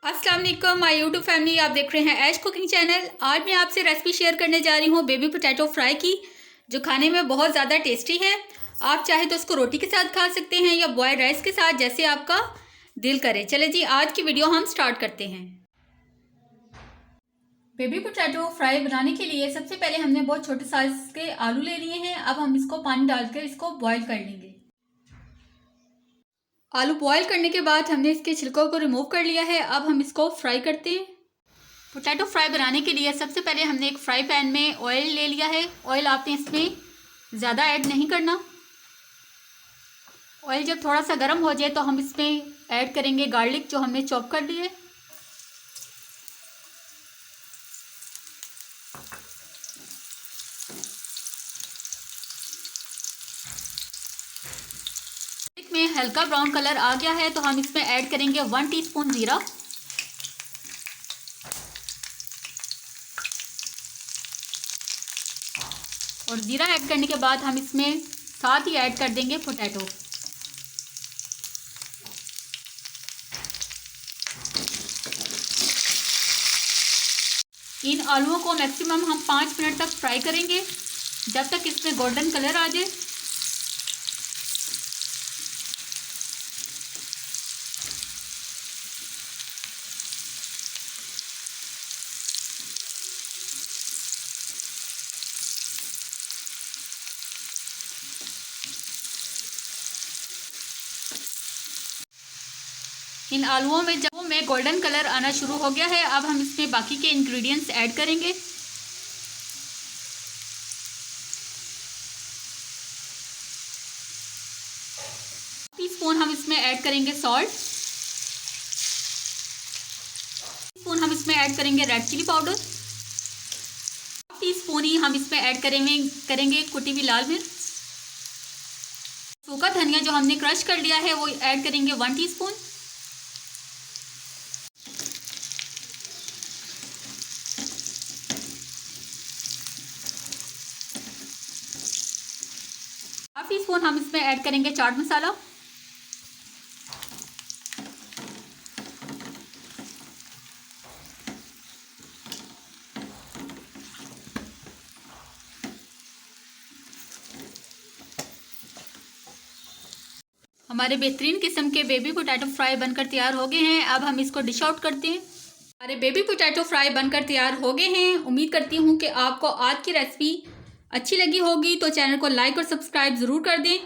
अस्सलाम वालेकुम my YouTube family, आप देख रहे हैं ऐश कुकिंग चैनल। आज मैं आपसे रेसिपी शेयर करने जा रही हूँ बेबी पोटैटो फ्राई की, जो खाने में बहुत ज़्यादा टेस्टी है। आप चाहे तो उसको रोटी के साथ खा सकते हैं या बॉयल्ड राइस के साथ, जैसे आपका दिल करे। चले जी, आज की वीडियो हम स्टार्ट करते हैं। बेबी पोटैटो फ्राई बनाने के लिए सबसे पहले हमने बहुत छोटे साइज के आलू ले लिए हैं। अब हम इसको पानी डालकर इसको बॉयल कर लेंगे। आलू बॉयल करने के बाद हमने इसके छिलकों को रिमूव कर लिया है। अब हम इसको फ्राई करते हैं। पोटैटो फ्राई बनाने के लिए सबसे पहले हमने एक फ्राई पैन में ऑयल ले लिया है। ऑयल आपने इसमें ज़्यादा ऐड नहीं करना। ऑयल जब थोड़ा सा गर्म हो जाए तो हम इसमें ऐड करेंगे गार्लिक, जो हमने चॉप कर लिए। में हल्का ब्राउन कलर आ गया है तो हम इसमें ऐड करेंगे 1 टीस्पून ज़ीरा। और ज़ीरा ऐड करने के बाद हम इसमें साथ ही ऐड कर देंगे पोटैटो। इन आलूओं को मैक्सिमम हम 5 मिनट तक फ्राई करेंगे, जब तक इसमें गोल्डन कलर आ जाए। इन आलूओं में जब में गोल्डन कलर आना शुरू हो गया है, अब हम इसमें बाकी के इंग्रेडिएंट्स ऐड करेंगे। टीस्पून हम इसमें ऐड करेंगे सॉल्ट। टीस्पून हम इसमें ऐड करेंगे रेड चिली पाउडर। टीस्पून ही हम इसमें ऐड करेंगे कुटी हुई लाल मिर्च। सूखा धनिया जो हमने क्रश कर लिया है वो ऐड करेंगे 1 टीस्पून। हाफ टी स्पून हम इसमें ऐड करेंगे चाट मसाला। हमारे बेहतरीन किस्म के बेबी पोटैटो फ्राई बनकर तैयार हो गए हैं। अब हम इसको डिश आउट करते हैं। हमारे बेबी पोटैटो फ्राई बनकर तैयार हो गए हैं। उम्मीद करती हूँ कि आपको आज की रेसिपी अच्छी लगी होगी, तो चैनल को लाइक और सब्सक्राइब ज़रूर कर दें।